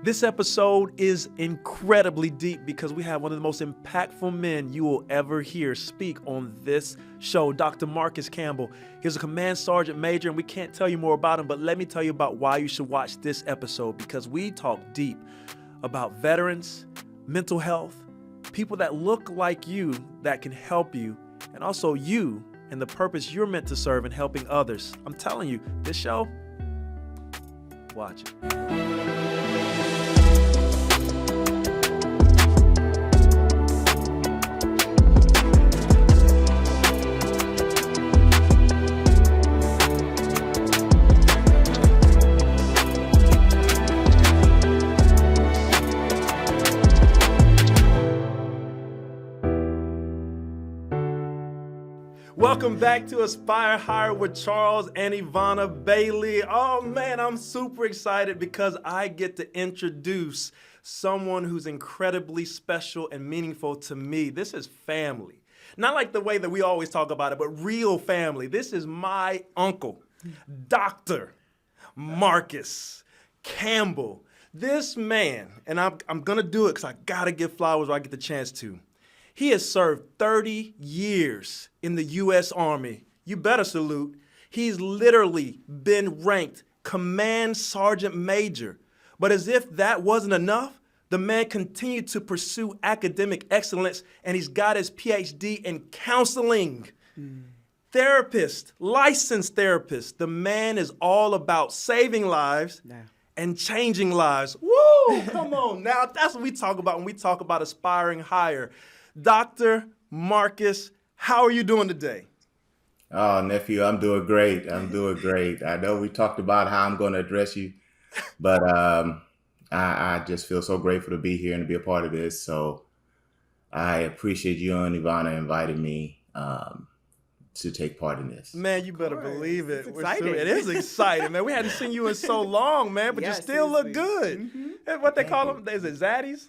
This episode is incredibly deep because we have one of the most impactful men you will ever hear speak on this show, Dr. Marcus Campbell. He's a command sergeant major, and we can't tell you more about him, but let me tell you about why you should watch this episode, because we talk deep about veterans, mental health, people that look like you that can help you, and also you and the purpose you're meant to serve in helping others. I'm telling you, this show, watch it. Welcome back to Aspire Higher with Charles and Ivana Bailey. Oh man, I'm super excited because I get to introduce someone who's incredibly special and meaningful to me. This is family. Not like the way that we always talk about it, but real family. This is my uncle, Dr. Marcus Campbell. This man, and I'm gonna do it because I gotta give flowers where I get the chance to. He has served 30 years in the U.S. Army. You better salute. He's literally been ranked Command Sergeant Major. But as if that wasn't enough, the man continued to pursue academic excellence, and he's got his PhD in counseling. Therapist, licensed therapist. The man is all about saving lives and changing lives. Woo! Come on now. That's what we talk about when we talk about aspiring higher. Dr. Marcus, how are you doing today? Oh, nephew, I'm doing great. I know we talked about how I'm going to address you, but I just feel so grateful to be here and to be a part of this. So I appreciate you and Ivana inviting me to take part in this. Man, you better believe it. It's exciting. It is exciting, man. We hadn't seen you in so long, man, but Yeah, you still look seriously. good. And what they call them, is it zaddies?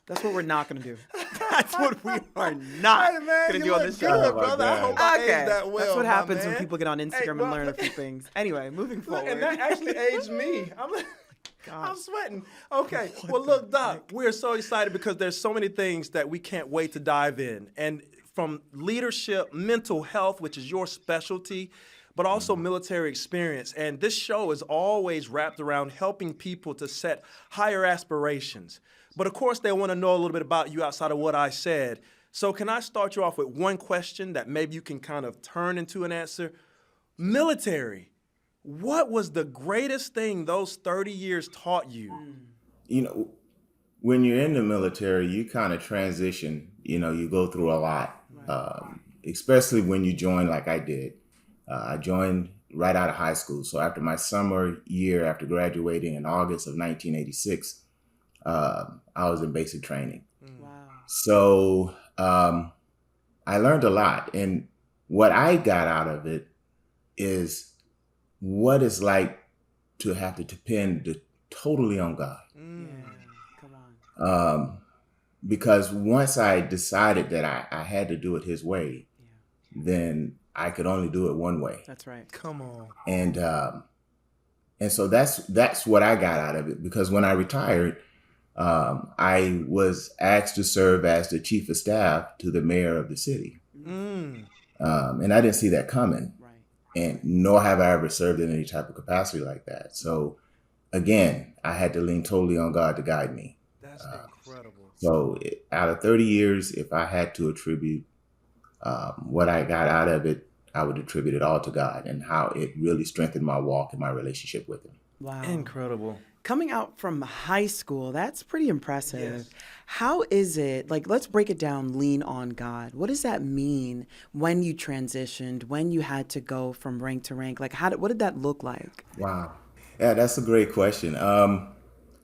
That's what we're not going to do. That's what we are not Hey, man, going to you do on look this good, show. brother. I hope I aged that well, That's what my happens man. when people get on Instagram bro, and learn a look few things. Anyway, moving forward. And that actually aged me. I'm God. sweating. Okay. Well, look, Doc, we're so excited because there's so many things that we can't wait to dive in. And from leadership, mental health, which is your specialty, but also military experience. And this show is always wrapped around helping people to set higher aspirations. But of course, they want to know a little bit about you outside of what I said. So can I start you off with one question that maybe you can kind of turn into an answer? Military. What was the greatest thing those 30 years taught you? You know, when you're in the military, you kind of transition, you go through a lot, especially when you join like I did. I joined right out of high school. So after my summer year, after graduating in August of 1986, I was in basic training. Wow. So I learned a lot. And what I got out of it is what it's like to have to depend totally on God. Yeah. Come on. Because once I decided that I had to do it his way, then I could only do it one way. That's right. Come on. And so that's what I got out of it. Because when I retired, I was asked to serve as the chief of staff to the mayor of the city. And I didn't see that coming. Right. And nor have I ever served in any type of capacity like that. So again, I had to lean totally on God to guide me. That's incredible. So out of 30 years, if I had to attribute what I got out of it, I would attribute it all to God and how it really strengthened my walk and my relationship with him. Wow. Incredible. Coming out from high school, that's pretty impressive. Yes. How is it, let's break it down, lean on God. What does that mean when you transitioned, when you had to go from rank to rank? What did that look like? Wow. Yeah, that's a great question.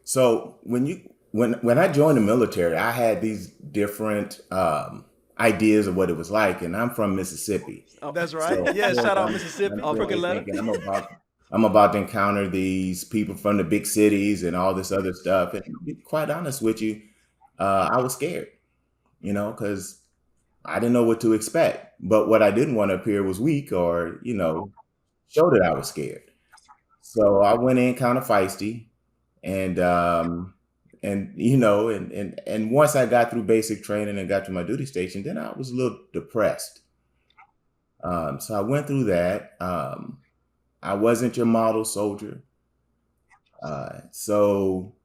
So when I joined the military, I had these different ideas of what it was like, and I'm from Mississippi. Oh, that's right. So, Yeah, shout out I'm- Mississippi. I'm Crooked letter. thinking I'm about to encounter these people from the big cities and all this other stuff. And to be quite honest with you, I was scared, because I didn't know what to expect. But what I didn't want to appear was weak or, show that I was scared. So I went in kind of feisty, and and once I got through basic training and got to my duty station, then I was a little depressed. So I went through that. I wasn't your model soldier, so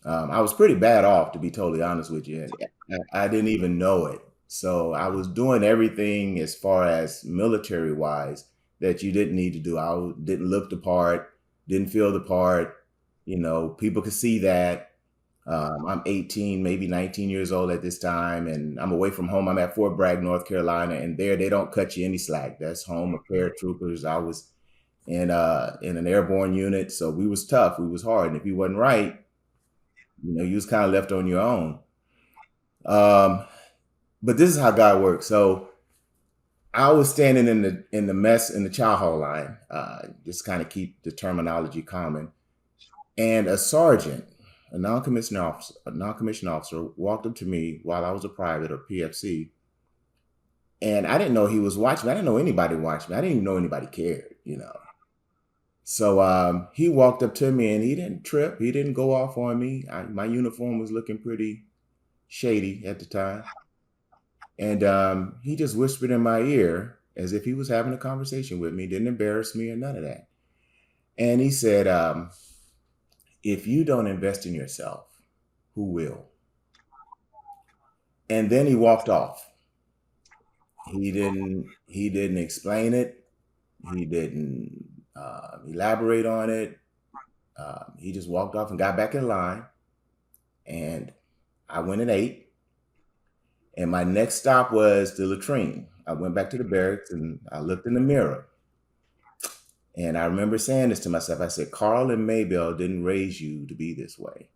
I was pretty bad off, to be totally honest with you. And I didn't even know it. So I was doing everything as far as military wise that you didn't need to do. Didn't look the part, didn't feel the part. People could see that. I'm 18, maybe 19 years old at this time, and I'm away from home. I'm at Fort Bragg, North Carolina, and there they don't cut you any slack. That's home of paratroopers. I was in an airborne unit, so we was tough. We was hard, and if you wasn't right, you was kind of left on your own. Um, but this is how God works. So I was standing in the chow hall line, just kind of keep the terminology common, and a sergeant, a non-commissioned officer, walked up to me while I was a private or PFC, and I didn't know he was watching me. I didn't know anybody watched me. I didn't even know anybody cared. So he walked up to me and he didn't trip. He didn't go off on me. My uniform was looking pretty shady at the time. And he just whispered in my ear as if he was having a conversation with me, didn't embarrass me or none of that. And he said, if you don't invest in yourself, who will? And then he walked off. He didn't explain it. He didn't elaborate on it. He just walked off and got back in line. And I went and ate. And my next stop was the latrine. I went back to the barracks and I looked in the mirror. And I remember saying this to myself. I said, Carl and Maybell didn't raise you to be this way.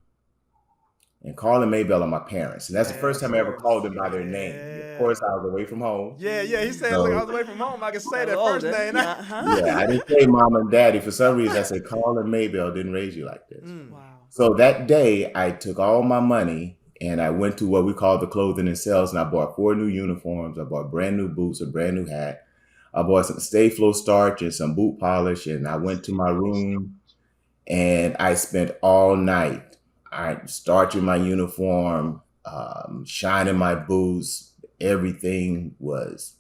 And Carl and Maybell are my parents. And that's the first time I ever called them by their name. Of course, I was away from home. Yeah. He said, look, I was away from home. I can say that first name. Yeah, I didn't say mom and daddy. For some reason, I said Carl and Maybell didn't raise you like this. Wow. So that day, I took all my money and I went to what we call the clothing and sales, and I bought 4 new uniforms. I bought brand new boots, a brand new hat. I bought some Stay Flow starch and some boot polish, and I went to my room and I spent all night. I starching my uniform, shining my boots. Everything was,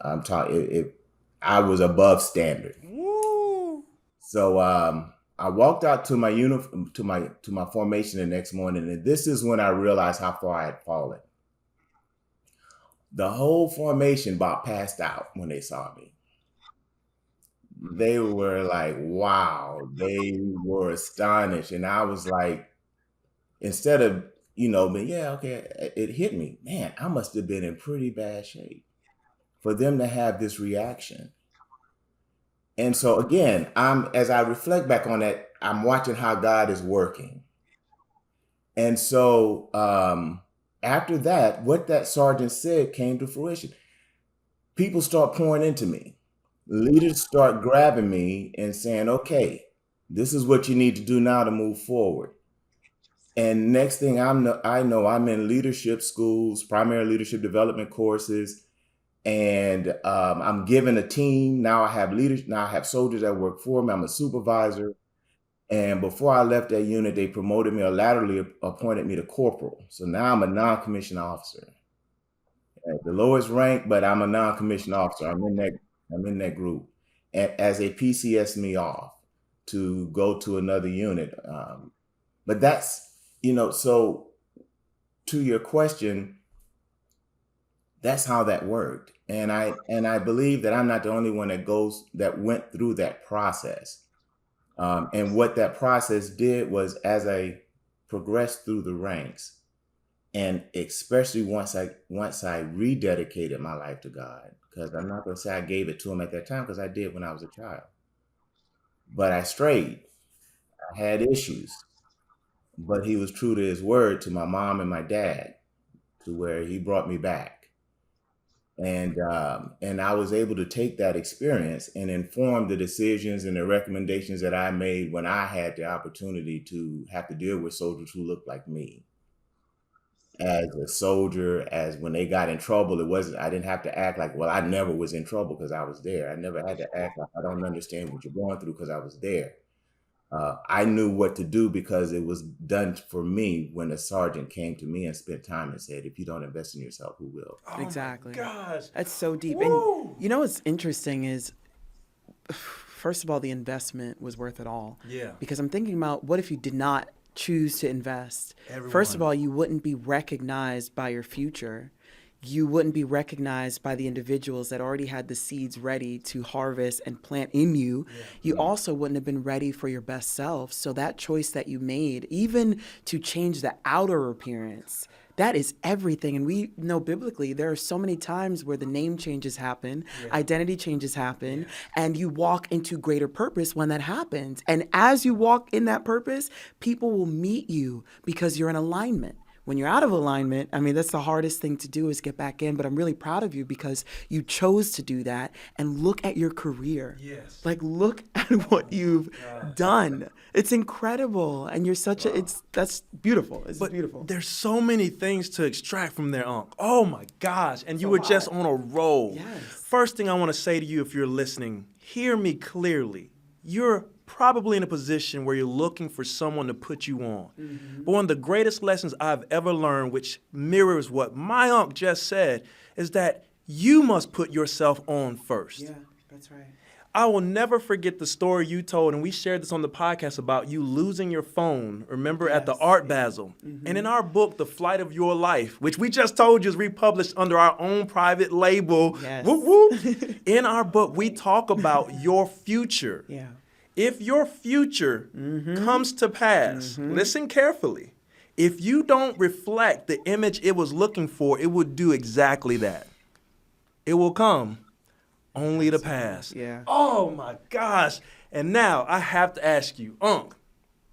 I'm talking, I was above standard. Woo. So I walked out to my uniform, to my formation the next morning, and this is when I realized how far I had fallen. The whole formation about passed out when they saw me. They were like, wow. They were astonished. And I was like, instead of, but yeah, okay, it hit me. Man, I must have been in pretty bad shape for them to have this reaction. And so again, as I reflect back on that, I'm watching how God is working. And so after that, what that sergeant said came to fruition. People start pouring into me. Leaders start grabbing me and saying, okay, this is what you need to do now to move forward. And next thing I know I'm in leadership schools, primary leadership development courses, and I'm given a team. Now I have leaders. Now I have soldiers that work for me. I'm a supervisor. And before I left that unit, they promoted me or laterally appointed me to corporal. So now I'm a non-commissioned officer. At the lowest rank, but I'm a non-commissioned officer. I'm in that group. As they PCS me off to go to another unit. But that's, so to your question, that's how that worked. And I believe that I'm not the only one that went through that process. And what that process did was, as I progressed through the ranks, and especially once I rededicated my life to God, because I'm not going to say I gave it to him at that time, because I did when I was a child. But I strayed. I had issues. But he was true to his word to my mom and my dad, to where he brought me back. And I was able to take that experience and inform the decisions and the recommendations that I made when I had the opportunity to have to deal with soldiers who looked like me. As a soldier, as when they got in trouble, I didn't have to act like, well, I never was in trouble because I was there. I never had to act like I don't understand what you're going through because I was there. I knew what to do because it was done for me when a sergeant came to me and spent time and said, if you don't invest in yourself, who will? Oh Exactly. my gosh. That's so deep. Woo! And you know what's interesting is, first of all, the investment was worth it all. Yeah. Because I'm thinking about, what if you did not choose to invest? Everyone. First of all, you wouldn't be recognized by your future. You wouldn't be recognized by the individuals that already had the seeds ready to harvest and plant in you. Yeah. You also wouldn't have been ready for your best self. So that choice that you made, even to change the outer appearance, that is everything. And we know biblically, there are so many times where the name changes happen, identity changes happen, and you walk into greater purpose when that happens. And as you walk in that purpose, people will meet you because you're in alignment. When you're out of alignment, I mean, that's the hardest thing to do, is get back in. But I'm really proud of you because you chose to do that. And look at your career. Yes. Like, look at what you've done. It's incredible. And you're such that's beautiful. It's beautiful. There's so many things to extract from there, Unc. Oh my gosh. And you were just on a roll. Yes. First thing I want to say to you, if you're listening, hear me clearly. You're probably in a position where you're looking for someone to put you on. Mm-hmm. But one of the greatest lessons I've ever learned, which mirrors what my uncle just said, is that you must put yourself on first. Yeah, that's right. I will never forget the story you told, and we shared this on the podcast, about you losing your phone, remember, at the Art Basel. Mm-hmm. And in our book, The Flight of Your Life, which we just told you is republished under our own private label, whoop, whoop. In our book, we talk about your future. Yeah. If your future comes to pass, listen carefully. If you don't reflect the image it was looking for, it would do exactly that. It will come only to pass. Yeah. Oh my gosh. And now I have to ask you, Unc,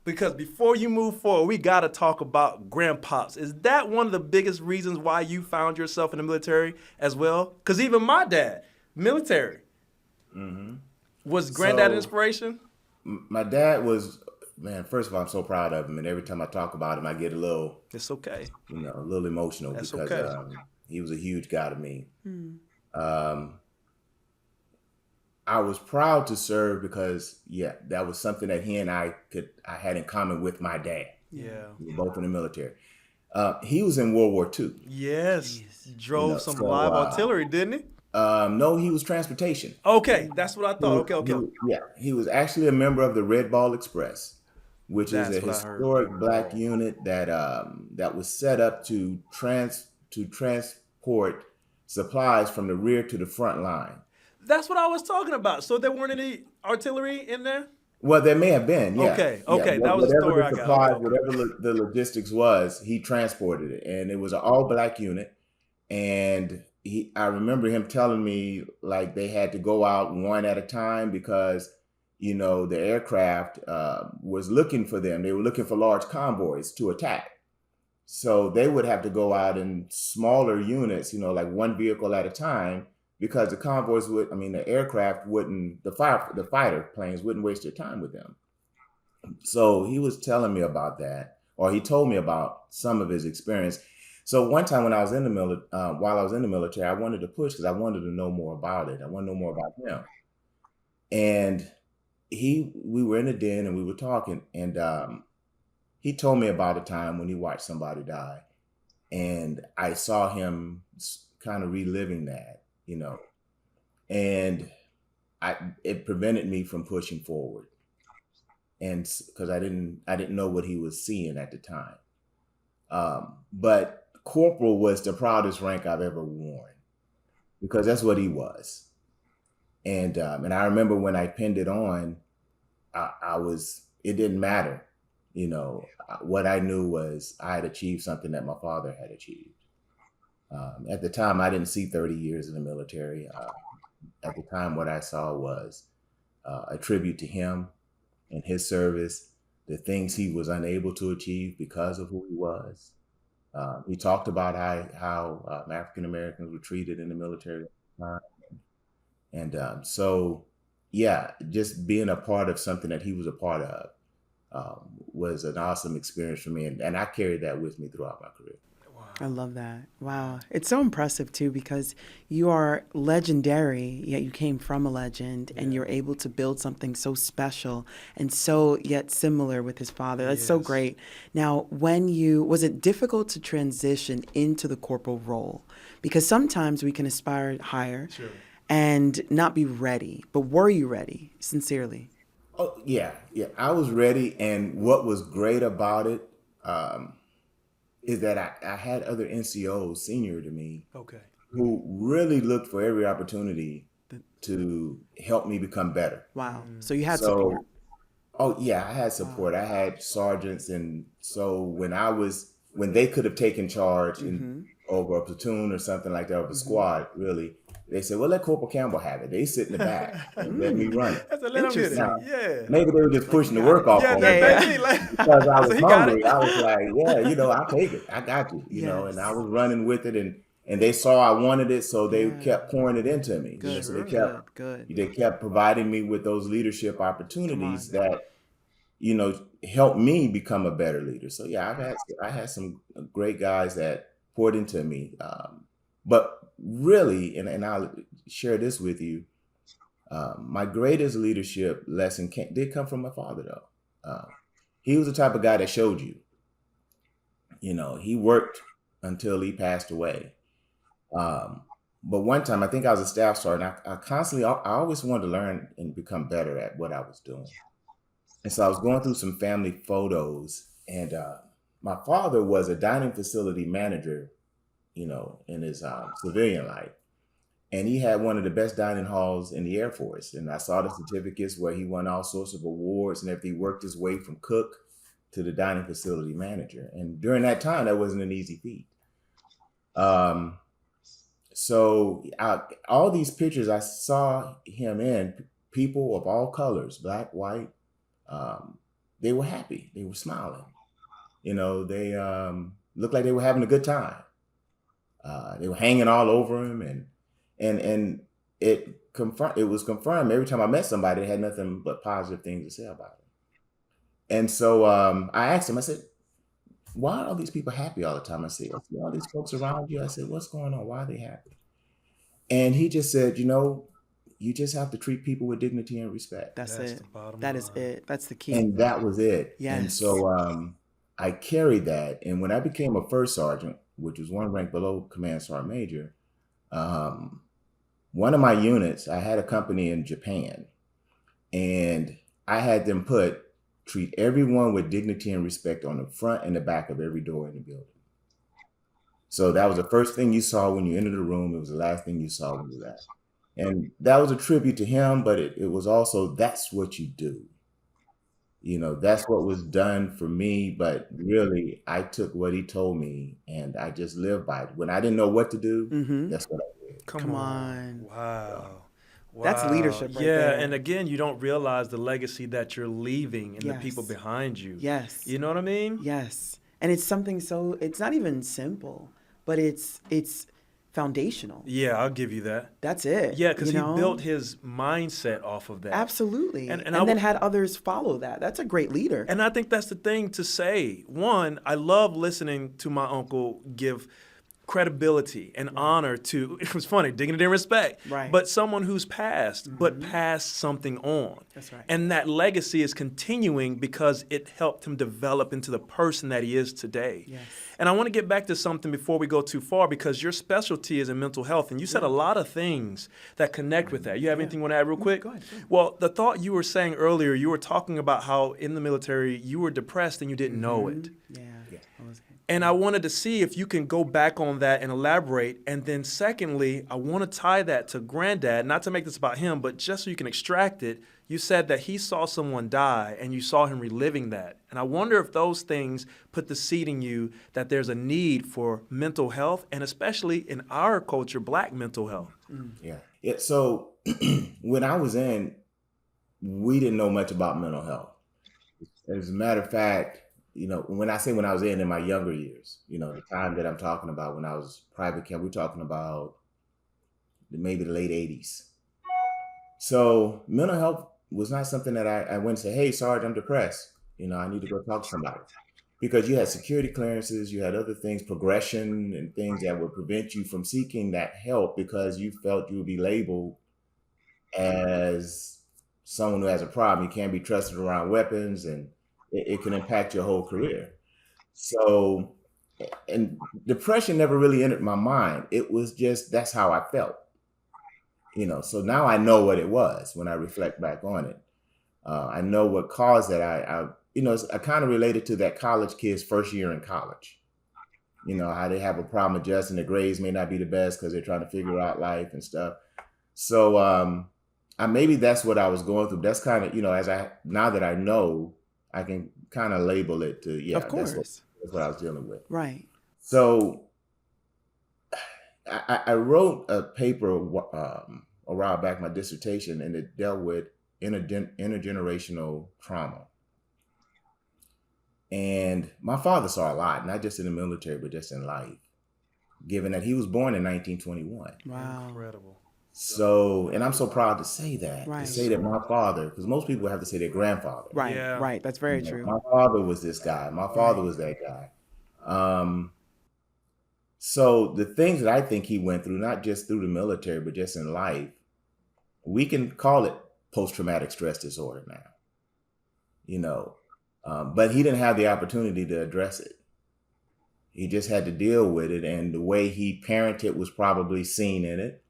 because before you move forward, we got to talk about grandpops. Is that one of the biggest reasons why you found yourself in the military as well? Because even my dad, military. Was granddad an inspiration? My dad was, man, first of all, I'm so proud of him. And every time I talk about him, I get a little, It's okay. a little emotional. That's because okay. He was a huge guy to me. I was proud to serve because, that was something that he and I had in common with my dad. Yeah. We were both in the military. He was in World War II. Yes. Drove some live artillery, didn't he? No, he was transportation. Okay, that's what I thought. Okay. He was actually a member of the Red Ball Express, which That's is a what I heard. historic black unit that was set up to transport supplies from the rear to the front line. That's what I was talking about. So there weren't any artillery in there? Well, there may have been, yeah. Okay, Yeah, that was the story I the got. supplies, Okay. whatever the logistics was, he transported it. And it was an all-black unit. And I remember him telling me, like, they had to go out one at a time because, the aircraft was looking for them. They were looking for large convoys to attack. So they would have to go out in smaller units, like one vehicle at a time, because the convoys the aircraft wouldn't, the fighter planes wouldn't waste their time with them. So he was telling me about that, or he told me about some of his experience. So one time when I was in the while I was in the military, I wanted to push because I wanted to know more about it. I wanted to know more about him. And we were in a den and we were talking, and he told me about a time when he watched somebody die, and I saw him kind of reliving that, and it prevented me from pushing forward, and because I didn't know what he was seeing at the time, but corporal was the proudest rank I've ever worn because that's what he was. And I remember when I pinned it on, it didn't matter. What I knew was I had achieved something that my father had achieved. At the time, I didn't see 30 years in the military. At the time, what I saw was a tribute to him and his service, the things he was unable to achieve because of who he was. He talked about how African Americans were treated in the military at the time. And just being a part of something that he was a part of was an awesome experience for me. And I carried that with me throughout my career. Wow. I love that. Wow. It's so impressive too because you are legendary, yet you came from a legend and Yeah. you're able to build something so special and so yet similar with his father. That's so Yes. great. Now, was it difficult to transition into the corporal role? Because sometimes we can aspire higher Sure. and not be ready. But were you ready, sincerely? Oh yeah, yeah. I was ready, and what was great about it um, is that I had other NCOs senior to me Okay. who really looked for every opportunity to help me become better. Wow. So you had support. So, oh yeah, I had Wow. support. I had sergeants, and so when they could have taken charge in Mm-hmm. over a platoon or something like that, of a squad, really, they said, "Well, let Corporal Campbell have it." They sit in the back and let me run it. That's a let him get it. Now, Interesting. Yeah. maybe they were just Like, you pushing the got work it. off Yeah, on me, that Yeah, but maybe like because I so was he got it. hungry, I was like, "Yeah, I'll take it. I got you," and I Yes. was running with it, and they saw I wanted it, so they Yeah. kept pouring it into me. Good, So Sure. good. they kept providing me with those leadership Come opportunities on. that helped me become a better leader. So yeah, I had some great guys that poured into me. But really, and I'll share this with you. My greatest leadership lesson did come from my father, though. He was the type of guy that showed you. He worked until he passed away. Um, but one time, I think I was a staff sergeant. I always wanted to learn and become better at what I was doing. And so I was going through some family photos, and my father was a dining facility manager, in his civilian life. And he had one of the best dining halls in the Air Force. And I saw the certificates where he won all sorts of awards and everything. He worked his way from cook to the dining facility manager. And during that time, that wasn't an easy feat. Um, all these pictures I saw him in, people of all colors, black, white, um, they were happy. They were smiling. They looked like they were having a good time. They were hanging all over him, and it was confirmed every time I met somebody. They had nothing but positive things to say about him. And so I asked him. I said, "Why are all these people happy all the time?" I said, "I see all these folks around you." I said, "What's going on? Why are they happy?" And he just said, "You just have to treat people with dignity and respect." That's That's it. the bottom That is line. it. That's the key. And that was it. And Yes. so I carried that. And when I became a first sergeant, which was one rank below command sergeant major, um, one of my units, I had a company in Japan, and I had them treat everyone with dignity and respect on the front and the back of every door in the building. So that was the first thing you saw when you entered the room. It was the last thing you saw when you left. And that was a tribute to him, but it was also, that's what you do. That's what was done for me. But really, I took what he told me and I just lived by it. When I didn't know what to do, Mm-hmm. that's what I did. Come Come on. on. So, Wow. That's Wow. leadership right Yeah. And there. again, you don't realize the legacy that you're leaving and the people Yes. behind you. Yes. You know what I mean? Yes. And it's something so it's not even simple, but it's foundational. Yeah, I'll give you that. That's it. Yeah, because You he built know? his mindset off of that. Absolutely. And And then had others follow that. That's a great leader. And I think that's the thing to say. One, I love listening to my uncle give credibility and honor to, it was funny, dignity and respect, Right. but someone who's passed, but passed something on. That's right. And that legacy is continuing because it helped him develop into the person that he is today. Yes. And I want to get back to something before we go too far because your specialty is in mental health. And you said a lot of things that connect with that. You have anything you want to add real quick? Go ahead. Well, the thought you were saying earlier, you were talking about how in the military you were depressed and you didn't know it. Yeah. I was- And I wanted to see if you can go back on that and elaborate. And then secondly, I want to tie that to Granddad, not to make this about him, but just so you can extract it. You said that he saw someone die and you saw him reliving that. And I wonder if those things put the seed in you that there's a need for mental health, and especially in our culture, Black mental health. yeah. So when I was in, we didn't know much about mental health. As a matter of fact, when I say when I was in my younger years, the time that I'm talking about when I was private camp, we're talking about maybe the late 80s. So mental health was not something that I went and said, "Hey, Sarge, I'm depressed. I need to go talk to somebody." because you had security clearances, you had other things, progression and things that would prevent you from seeking that help because you felt you would be labeled as someone who has a problem. You can't be trusted around weapons, and it can impact your whole career. So, and depression never really entered my mind. It was just, that's how I felt, so now I know what it was when I reflect back on it. I know what caused that. I kind of related to that college kid's first year in college. How they have a problem adjusting, the grades may not be the best because they're trying to figure out life and stuff. So maybe that's what I was going through. That's kind of, now that I know, I can kind of label it to, yeah, Of course. that's what I was dealing with. Right. So I wrote a paper a while back, my dissertation, and it dealt with intergenerational trauma. And my father saw a lot, not just in the military, but just in life, given that he was born in 1921. Wow. Incredible. So, and I'm so proud to say that, Right. to say that my father, because most people have to say their grandfather. Right. Yeah. Right. That's very true. My father was this guy. My father was that guy. So the things that I think he went through, not just through the military, but just in life, we can call it post-traumatic stress disorder now, but he didn't have the opportunity to address it. He just had to deal with it. And the way he parented was probably seen in it.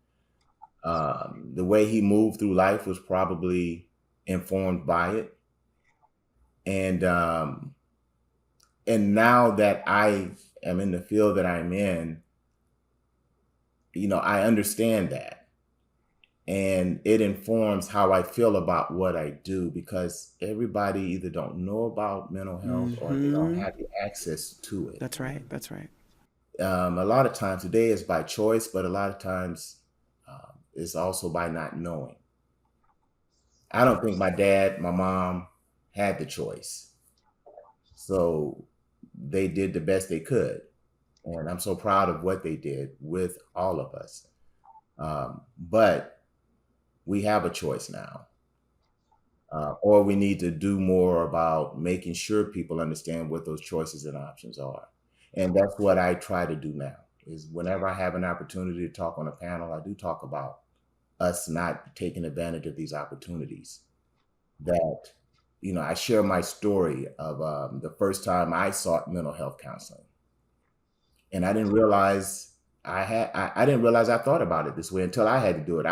The way he moved through life was probably informed by it. And now that I am in the field that I'm in, I understand that. And it informs how I feel about what I do, because everybody either don't know about mental health or they don't have the access to it. That's right. That's right. A lot of times today is by choice, but a lot of times it's also by not knowing. I don't think my dad, my mom had the choice. So they did the best they could. And I'm so proud of what they did with all of us. But we have a choice now. Or we need to do more about making sure people understand what those choices and options are. And that's what I try to do now, is whenever I have an opportunity to talk on a panel, I do talk about us not taking advantage of these opportunities. That, I share my story of the first time I sought mental health counseling. And I didn't realize I didn't realize I thought about it this way until I had to do it.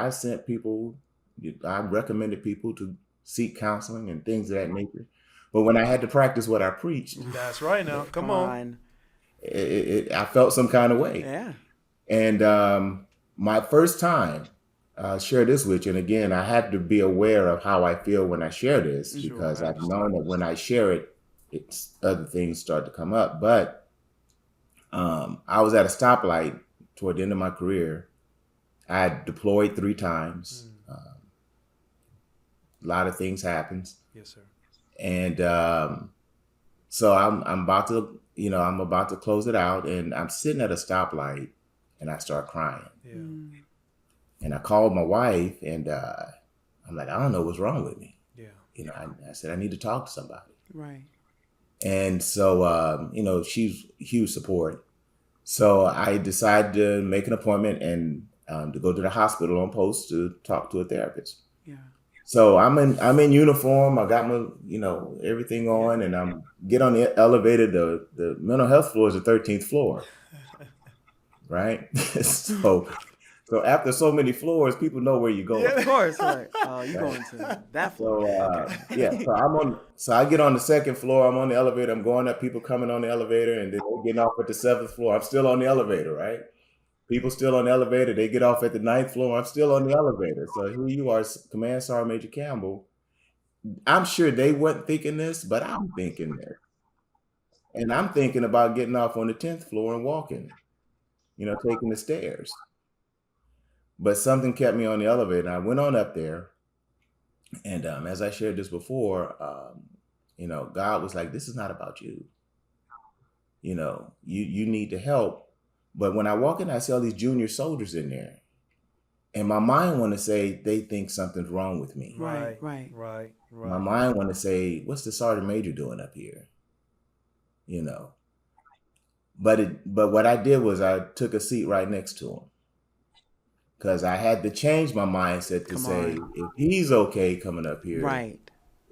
I recommended people to seek counseling and things of that nature. But when I had to practice what I preached, That's right now. Come on. I felt some kind of way. Yeah. And my first time, I'll share this with you. And again, I have to be aware of how I feel when I share this, Sure, because I've known that when I share it, other things start to come up. But I was at a stoplight toward the end of my career. I had deployed 3 times. A lot of things happened. Yes, sir. And so I'm about to, I'm about to close it out, and I'm sitting at a stoplight, and I start crying. Yeah. And I called my wife, and I'm like, I don't know what's wrong with me. Yeah. I said, I need to talk to somebody. Right. And so, she's huge support. So I decided to make an appointment and to go to the hospital on post to talk to a therapist. Yeah. So I'm in uniform. I got my, everything on, and I'm get on the elevator. The mental health floor is the 13th floor, right? So after so many floors, people know where you're going. Yeah, of course. Right. Oh, you're going to that floor. So yeah, so I get on the 2nd floor. I'm on the elevator. I'm going up. People coming on the elevator, and then they're getting off at the 7th floor. I'm still on the elevator, right? People still on the elevator. They get off at the 9th floor. I'm still on the elevator. So here you are, Command Sergeant Major Campbell. I'm sure they weren't thinking this, but I'm thinking this. And I'm thinking about getting off on the 10th floor and walking, taking the stairs. But something kept me on the elevator. I went on up there. And as I shared this before, God was like, this is not about you. You need to help. But when I walk in, I see all these junior soldiers in there. And my mind want to say they think something's wrong with me. Right. My mind want to say, what's the sergeant major doing up here? you know. But what I did was I took a seat right next to him because I had to change my mindset to Come say, on. if he's okay coming up here, Right.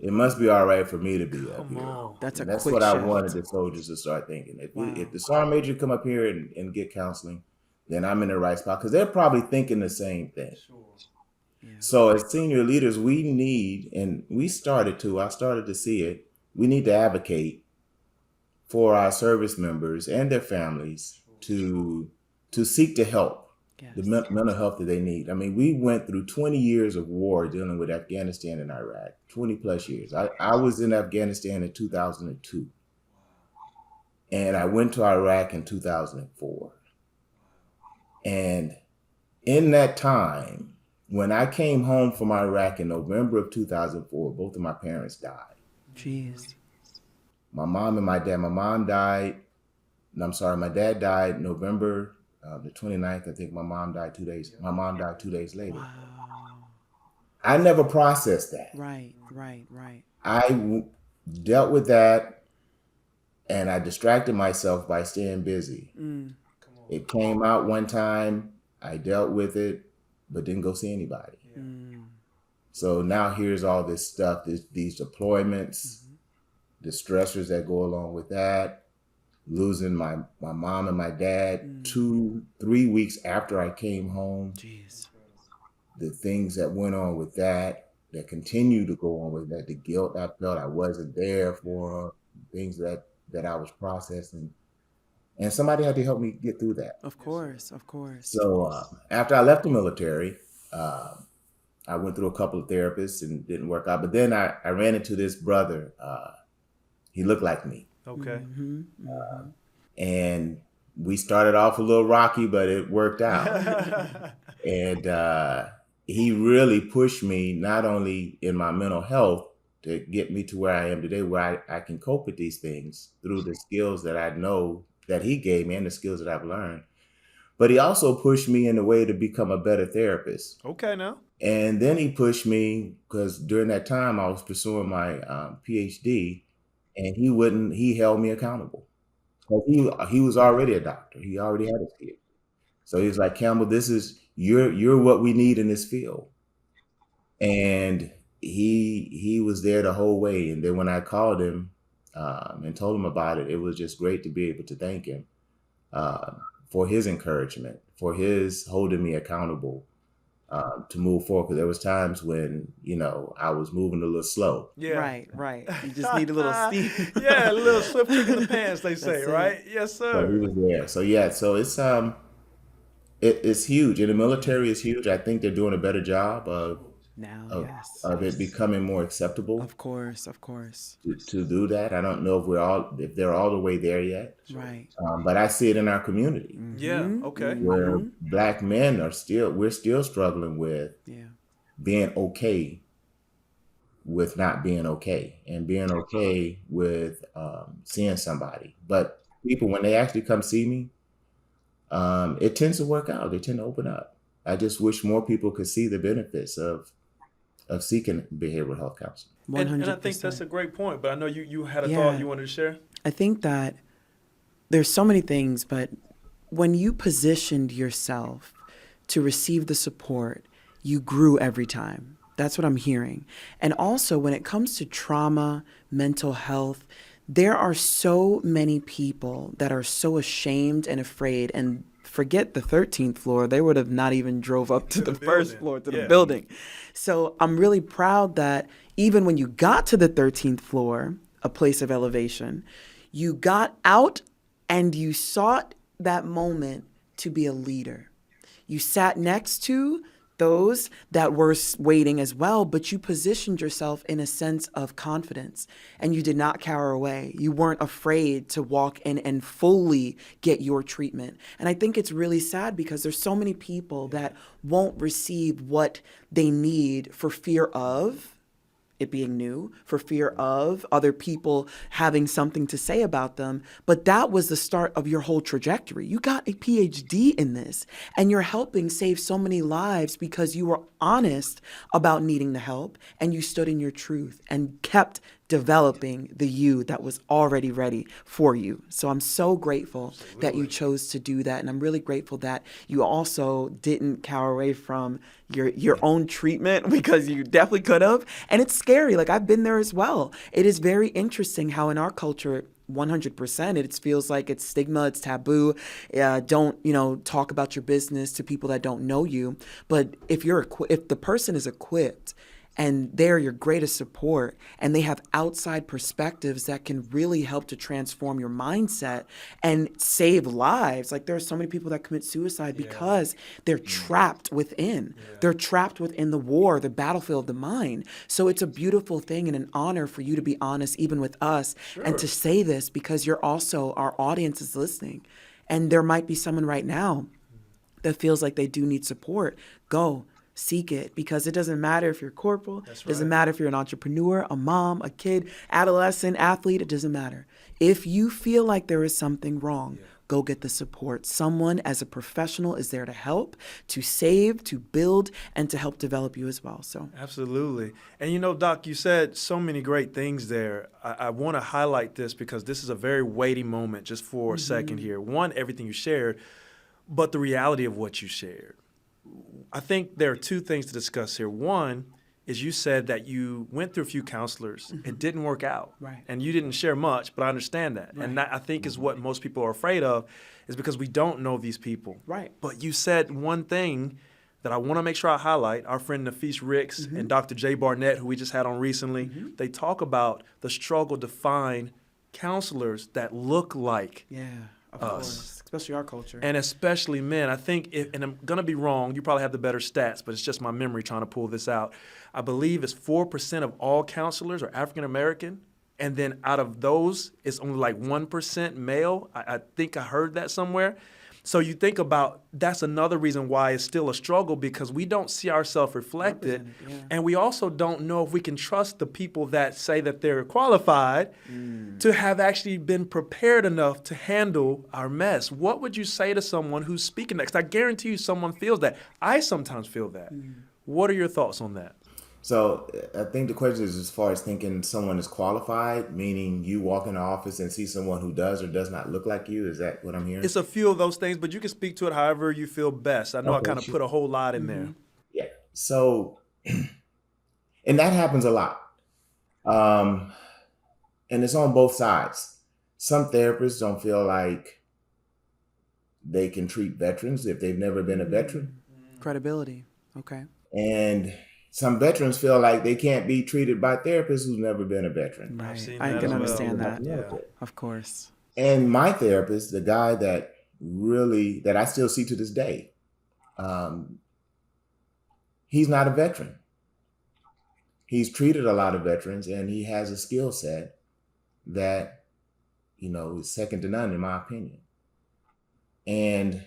it must be all right for me to be up Come here. on. That's a And that's quick what I shift. wanted the soldiers to start thinking. Wow. If the sergeant major come up here and get counseling, then I'm in the right spot because they're probably thinking the same thing. Yeah. So as senior leaders, we need, and I started to see it, we need to advocate for our service members and their families to seek to help Yes. the mental health that they need. I mean, we went through 20 years of war dealing with Afghanistan and Iraq, 20 plus years. I was in Afghanistan in 2002, and I went to Iraq in 2004. And in that time, when I came home from Iraq in November of 2004, both of my parents died. Jeez. My mom and my dad. My mom died. My dad died November the 29th. I think my mom died 2 days. My mom died 2 days later. Wow. I never processed that. Right. I dealt with that, and I distracted myself by staying busy. It came out one time. I dealt with it, but didn't go see anybody. So now here's all this stuff, these deployments, the stressors that go along with that, losing my mom and my dad 2-3 weeks after I came home. Jeez. The things that went on with that continue to go on with that, the guilt I felt I wasn't there for, things that I was processing. And somebody had to help me get through that. Of course. So after I left the military, I went through a couple of therapists and didn't work out. But then I ran into this brother. He looked like me. Okay. And we started off a little rocky, but it worked out. And he really pushed me, not only in my mental health, to get me to where I am today, where I can cope with these things through the skills that I know that he gave me and the skills that I've learned. But he also pushed me in a way to become a better therapist. Okay, now. And then he pushed me because during that time I was pursuing my PhD, and he held me accountable. He was already a doctor. He already had his PhD. So he was like, Campbell, you're what we need in this field. And he was there the whole way. And then when I called him and told him about it, it was just great to be able to thank him for his encouragement, for his holding me accountable to move forward. Because there was times when, I was moving a little slow. Yeah. Right. You just need a little steam. Yeah, a little swift trick in the pants, they say, That's it. right? Yes, So sir. he was there. So yeah, so it's huge. And the military is huge. I think they're doing a better job Now, yes. of it becoming more acceptable Of course. to do that. I don't know if they're all the way there yet. Right. But I see it in our community Yeah, okay. where Black men we're still struggling with Yeah. being okay with not being okay, and being okay with seeing somebody. But people, when they actually come see me, it tends to work out. They tend to open up. I just wish more people could see the benefits of seeking behavioral health counseling. 100%. And I think that's a great point, but I know you had a Yeah. thought you wanted to share. I think that there's so many things, but when you positioned yourself to receive the support, you grew every time. That's what I'm hearing. And also, when it comes to trauma, mental health, there are so many people that are so ashamed and afraid, and forget the 13th floor. They would have not even drove up to the first building. floor, to Yeah. the building. So I'm really proud that even when you got to the 13th floor, a place of elevation, you got out and you sought that moment to be a leader. You sat next to those that were waiting as well, but you positioned yourself in a sense of confidence, and you did not cower away. You weren't afraid to walk in and fully get your treatment. And I think it's really sad because there's so many people that won't receive what they need for fear of it being new, for fear of other people having something to say about them. But that was the start of your whole trajectory. You got a PhD in this, and you're helping save so many lives because you were honest about needing the help, and you stood in your truth and kept developing the you that was already ready for you. So I'm so grateful that you chose to do that. And I'm really grateful that you also didn't cower away from your own treatment, because you definitely could have. And it's scary. Like, I've been there as well. It is very interesting how in our culture, 100%, it feels like it's stigma, it's taboo. Don't, talk about your business to people that don't know you. But if the person is equipped and they're your greatest support, and they have outside perspectives that can really help to transform your mindset and save lives. Like, there are so many people that commit suicide because they're trapped within. They're trapped within the war, the battlefield of the mind. So it's a beautiful thing and an honor for you to be honest, even with us, and to say this, because you're also, our audience is listening. And there might be someone right now that feels like they do need support. Go. Seek it, because it doesn't matter if you're corporal. It doesn't matter if you're an entrepreneur, a mom, a kid, adolescent, athlete. It doesn't matter. If you feel like there is something wrong, go get the support. Someone as a professional is there to help, to save, to build, and to help develop you as well. So absolutely. And Doc, you said so many great things there. I want to highlight this because this is a very weighty moment, just for a second here. One, everything you shared, but the reality of what you shared. I think there are two things to discuss here. One is, you said that you went through a few counselors. It didn't work out. Right. And you didn't share much, but I understand that. Right. And that, I think, is what most people are afraid of, is because we don't know these people. Right. But you said one thing that I want to make sure I highlight. Our friend Nafis Ricks and Dr. Jay Barnett, who we just had on recently, they talk about the struggle to find counselors that look like of us. Course. Especially our culture. And especially men. I think, and I'm going to be wrong, you probably have the better stats, but it's just my memory trying to pull this out. I believe it's 4% of all counselors are African American. And then out of those, it's only like 1% male. I think I heard that somewhere. So you think about, that's another reason why it's still a struggle, because we don't see ourselves reflected. And we also don't know if we can trust the people that say that they're qualified to have actually been prepared enough to handle our mess. What would you say to someone who's speaking next? I guarantee you someone feels that. I sometimes feel that. What are your thoughts on that? So I think the question is, as far as thinking someone is qualified, meaning you walk in the office and see someone who does or does not look like you. Is that what I'm hearing? It's a few of those things, but you can speak to it however you feel best. I know I kind of put a whole lot in there. Yeah. So, and that happens a lot. And it's on both sides. Some therapists don't feel like they can treat veterans if they've never been a veteran. Credibility. Okay. And some veterans feel like they can't be treated by therapists who's never been a veteran. Right. I can understand that. Of course. And my therapist, the guy that I still see to this day, he's not a veteran. He's treated a lot of veterans, and he has a skill set that, is second to none, in my opinion. And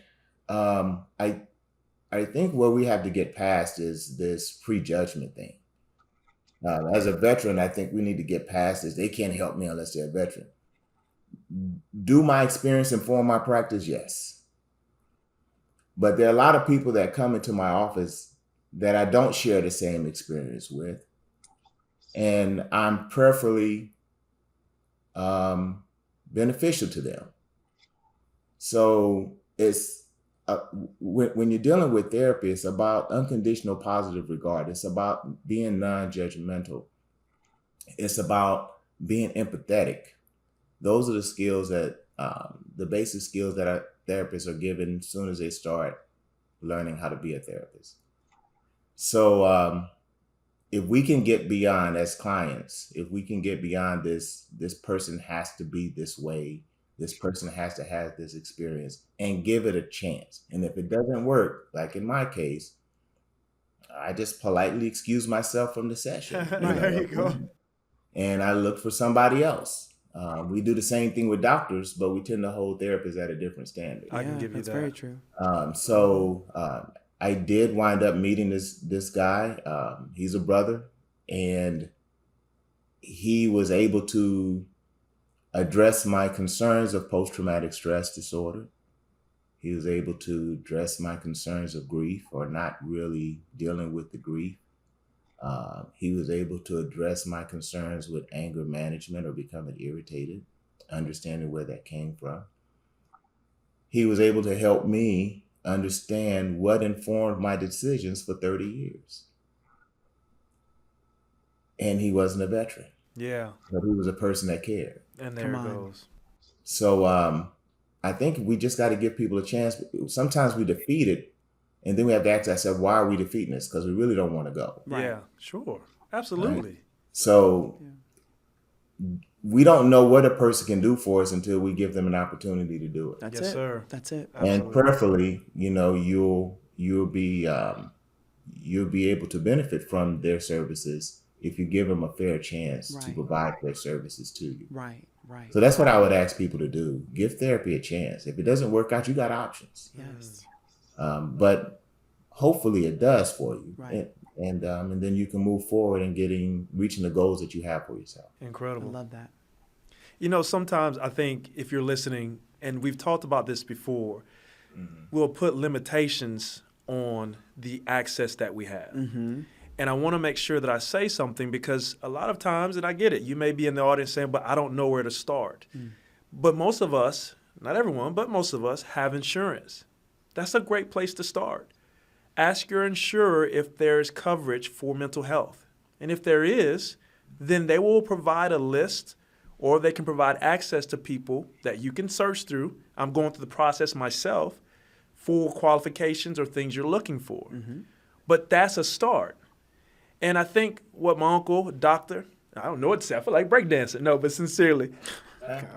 I think what we have to get past is this prejudgment thing. As a veteran, I think we need to get past this. They can't help me unless they're a veteran. Do my experience inform my practice? Yes. But there are a lot of people that come into my office that I don't share the same experience with. And I'm prayerfully beneficial to them. So it's, when you're dealing with therapy, it's about unconditional positive regard. It's about being non-judgmental. It's about being empathetic. Those are the skills that, the basic skills that our therapists are given as soon as they start learning how to be a therapist. So if we can get beyond, as clients, if we can get beyond this person has to be this way, this person has to have this experience, and give it a chance. And if it doesn't work, like in my case, I just politely excuse myself from the session. There you go. And I look for somebody else. We do the same thing with doctors, but we tend to hold therapists at a different standard. I can give you that's that. very true. So I did wind up meeting this guy. He's a brother, and he was able to address my concerns of post-traumatic stress disorder. He was able to address my concerns of grief, or not really dealing with the grief. He was able to address my concerns with anger management or becoming irritated, understanding where that came from. He was able to help me understand what informed my decisions for 30 years. And he wasn't a veteran, Yeah. but he was a person that cared. And there Come it on. goes. So I think we just got to give people a chance. Sometimes we defeat it, and then we have to ask ourselves, why are we defeating this? Because we really don't want to go. Right. Yeah, sure. Absolutely. So we don't know what a person can do for us until we give them an opportunity to do it. That's Yes, it. sir. That's it. And prayerfully, you'll be able to benefit from their services if you give them a fair chance to Right. provide their services to you. Right. Right. So that's what I would ask people to do. Give therapy a chance. If it doesn't work out, you got options. Yes. But hopefully it does for you. Right. And then you can move forward and reaching the goals that you have for yourself. I Incredible. love that. You know, sometimes I think if you're listening, and we've talked about this before, we'll put limitations on the access that we have. Mm-hmm. And I want to make sure that I say something because a lot of times, and I get it, you may be in the audience saying, but I don't know where to start. But most of us, not everyone, but most of us have insurance. That's a great place to start. Ask your insurer if there's coverage for mental health. And if there is, then they will provide a list or they can provide access to people that you can search through. I'm going through the process myself for qualifications or things you're looking for. But that's a start. And I think what my uncle, doctor, I don't know what to say, I feel like breakdancing. No, but sincerely,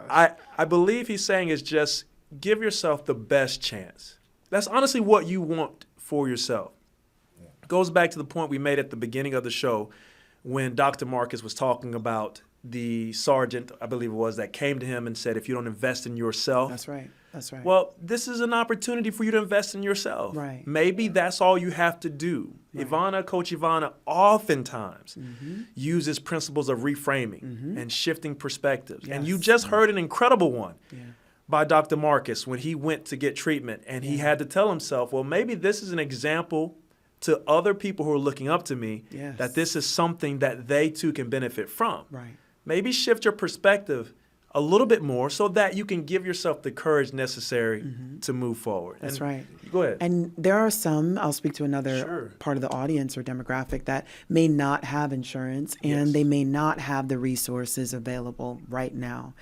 I believe he's saying is just give yourself the best chance. That's honestly what you want for yourself. Goes back to the point we made at the beginning of the show when Dr. Marcus was talking about the sergeant, I believe it was, that came to him and said, if you don't invest in yourself. That's right. That's right. Well, this is an opportunity for you to invest in yourself. Right. Maybe that's all you have to do. Right. Coach Ivana oftentimes uses principles of reframing and shifting perspectives. Yes. And you just heard an incredible one by Dr. Marcus when he went to get treatment and he had to tell himself, well, maybe this is an example to other people who are looking up to me that this is something that they too can benefit from. Right. Maybe shift your perspective a little bit more so that you can give yourself the courage necessary to move forward. That's And right. Go ahead. And there are some, I'll speak to another Sure. part of the audience or demographic that may not have insurance and Yes. they may not have the resources available right now.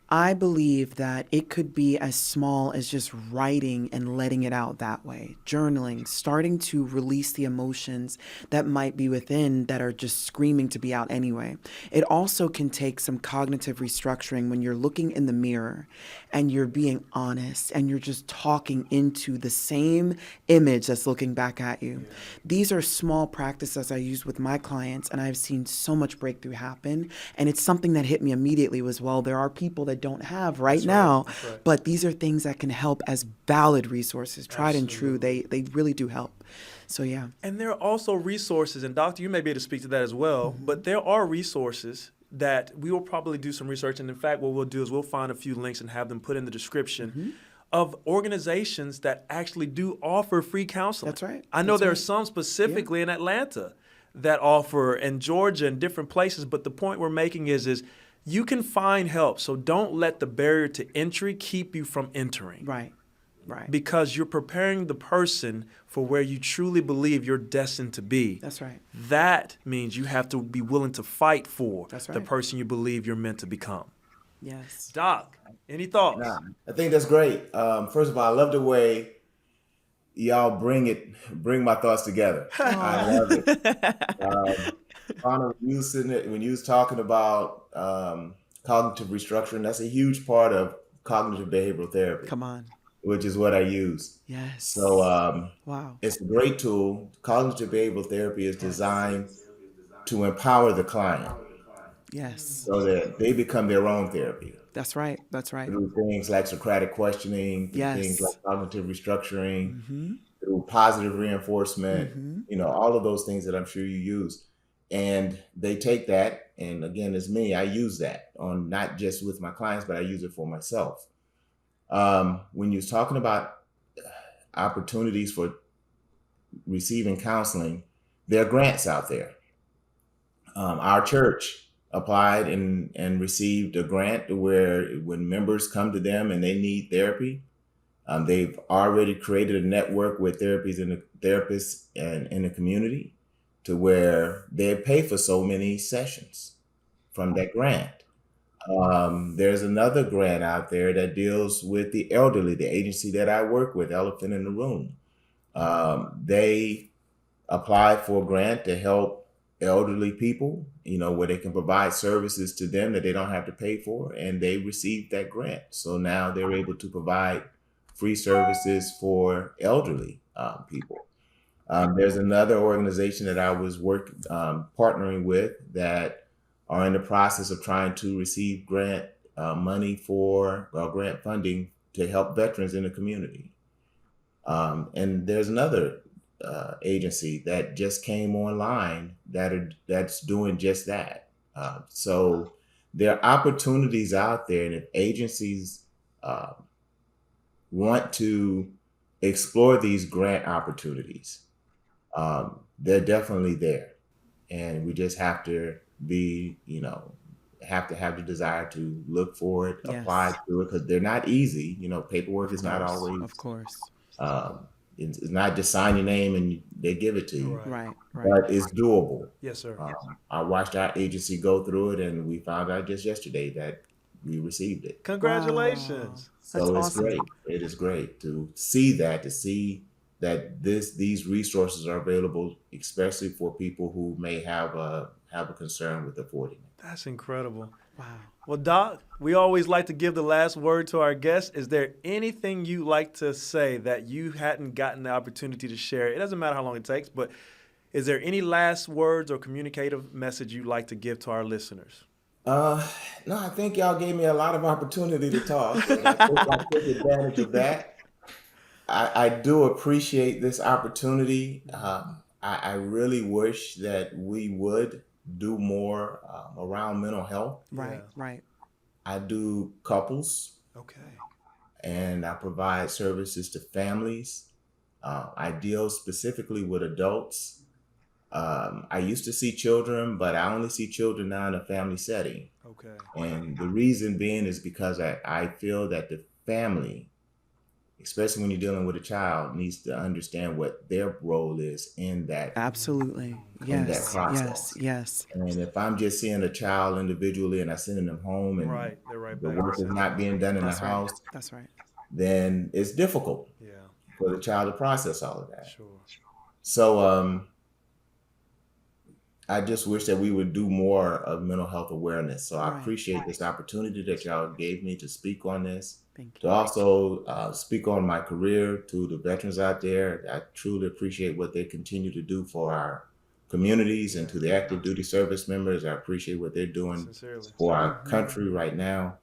I believe that it could be as small as just writing and letting it out that way, journaling, starting to release the emotions that might be within that are just screaming to be out anyway. It also can take some cognitive restructuring when you're looking in the mirror and you're being honest and you're just talking into the same image that's looking back at you. These are small practices I use with my clients, and I've seen so much breakthrough happen. And it's something that hit me immediately was, well, there are people that don't have right now, right. but these are things that can help as valid resources, tried and true. They really do help. So yeah. And there are also resources, and Doctor, you may be able to speak to that as well, but there are resources that we will probably do some research. And in fact, what we'll do is we'll find a few links and have them put in the description of organizations that actually do offer free counseling. That's right. I know That's there are right. some specifically in Atlanta that offer, and Georgia and different places, but the point we're making is you can find help. So don't let the barrier to entry keep you from entering. Right. Right. Because you're preparing the person for where you truly believe you're destined to be. That's right. That means you have to be willing to fight for That's the right. person you believe you're meant to become. Yes. Doc, any thoughts? Nah, I think that's great. First of all, I love the way y'all bring my thoughts together. I love it. Anna, when you was talking about cognitive restructuring, that's a huge part of cognitive behavioral therapy, Come on. which is what I use. Yes. So Wow. it's a great tool. Cognitive behavioral therapy is designed to empower the client Yes. so that they become their own therapy That's right. That's right. through things like Socratic questioning, through Yes. things like cognitive restructuring, through positive reinforcement, all of those things that I'm sure you use. And they take that, and again, it's me, I use that on not just with my clients, but I use it for myself. When you're talking about opportunities for receiving counseling, there are grants out there. Our church applied and received a grant where when members come to them and they need therapy, they've already created a network with therapists and in the community to where they pay for so many sessions from that grant. There's another grant out there that deals with the elderly, the agency that I work with, Elephant in the Room. They applied for a grant to help elderly people, where they can provide services to them that they don't have to pay for, and they received that grant. So now they're able to provide free services for elderly people. There's another organization that I was partnering with that are in the process of trying to receive grant money for grant funding to help veterans in the community. And there's another agency that just came online that's doing just that. So there are opportunities out there, and if agencies want to explore these grant opportunities, they're definitely there, and we just have to have to have the desire to look for it, apply Yes. to it, because they're not easy. Paperwork is not always. Of course. Um, it's not just sign your name and they give it to you, Right. Right. but it's doable. Yes, sir. I watched our agency go through it, and we found out just yesterday that we received it. Congratulations. That's So it's awesome. great. It is great to see that, these resources are available, especially for people who may have a concern with affording it. That's incredible. Wow. Well, Doc, we always like to give the last word to our guests. Is there anything you like to say that you hadn't gotten the opportunity to share? It doesn't matter how long it takes, but is there any last words or communicative message you'd like to give to our listeners? No, I think y'all gave me a lot of opportunity to talk. And I think I took advantage of that. I do appreciate this opportunity. I really wish that we would do more around mental health. Right. Yeah. Right. I do couples, Okay. and I provide services to families. I deal specifically with adults. I used to see children, but I only see children now in a family setting. Okay. And the reason being is because I feel that the family, especially when you're dealing with a child, needs to understand what their role is in that Absolutely. in that Yes. Yes. process. Yes. And if I'm just seeing a child individually and I'm sending them home and Right. They're right the back. work is not being done in the That's right. house, That's right. then it's difficult Yeah, for the child to process all of that. sure. So I just wish that we would do more of mental health awareness. So I Right. appreciate this opportunity that y'all gave me to speak on this, Thank to you. also speak on my career to the veterans out there. I truly appreciate what they continue to do for our communities, and to the active duty service members. I appreciate what they're doing Sincerely. for our country right now.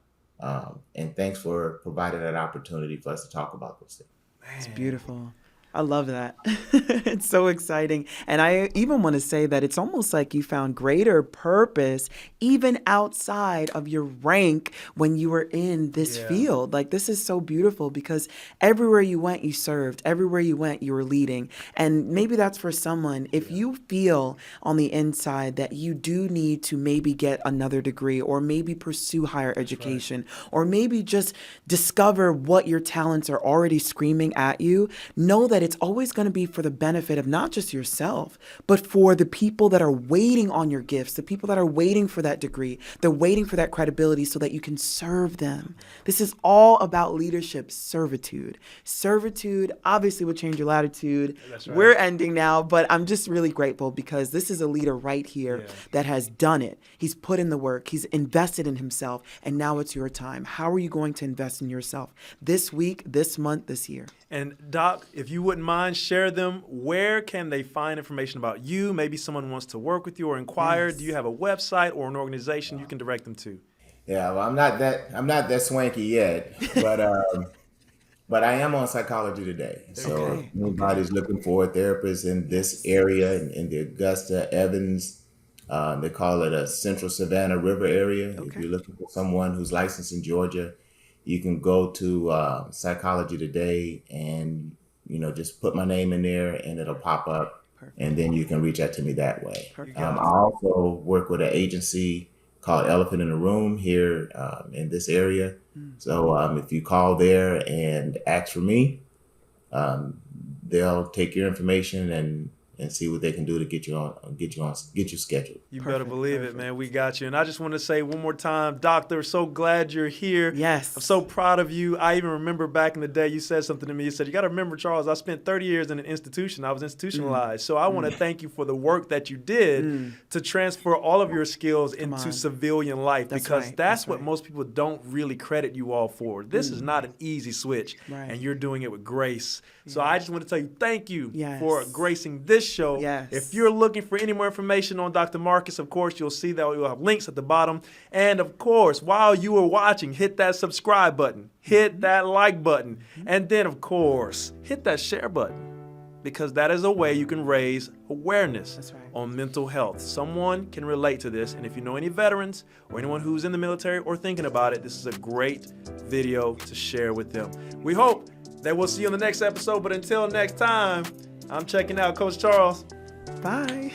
And thanks for providing that opportunity for us to talk about those things. It's beautiful. I love that. It's so exciting. And I even want to say that it's almost like you found greater purpose even outside of your rank when you were in this Yeah. field. Like, this is so beautiful because everywhere you went, you served. Everywhere you went, you were leading. And maybe that's for someone. If you feel on the inside that you do need to maybe get another degree, or maybe pursue higher education, or maybe just discover what your talents are already screaming at you, know that it's always going to be for the benefit of not just yourself, but for the people that are waiting on your gifts, the people that are waiting for that degree. They're waiting for that credibility so that you can serve them. This is all about leadership servitude. Servitude obviously will change your latitude. That's right. We're ending now, but I'm just really grateful because this is a leader right here Yeah. that has done it. He's put in the work. He's invested in himself, and now it's your time. How are you going to invest in yourself this week, this month, this year? And Doc, if you wouldn't mind, share them. Where can they find information about you? Maybe someone wants to work with you or inquire. Yes. Do you have a website or an organization you can direct them to? Yeah, well, I'm not that swanky yet, but I am on Psychology Today. So Okay, if anybody's looking for a therapist in this area, in the Augusta, Evans, they call it a Central Savannah River area. If Okay. you're looking for someone who's licensed in Georgia, you can go to Psychology Today and just put my name in there and it'll pop up. and then you can reach out to me that way. Perfect. I also work with an agency called Elephant in the Room here in this area. So if you call there and ask for me, they'll take your information and see what they can do to get you scheduled. You better believe it, man. We got you. And I just want to say one more time, Doctor, so glad you're here. Yes. I'm so proud of you. I even remember back in the day, you said something to me. You said, you got to remember, Charles, I spent 30 years in an institution. I was institutionalized. So I want to thank you for the work that you did to transfer all of your skills into civilian life, because that's what most people don't really credit you all for. This is not an easy switch, and you're doing it with grace. So I just want to tell you thank you for gracing this show. Yes. If you're looking for any more information on Dr. Marcus, of course, you'll see that we'll have links at the bottom. And of course, while you are watching, hit that subscribe button, hit that like button, and then of course, hit that share button, because that is a way you can raise awareness on mental health. Someone can relate to this, and if you know any veterans or anyone who's in the military or thinking about it, this is a great video to share with them. We hope that we'll see you on the next episode, but until next time, I'm checking out, Coach Charles. Bye.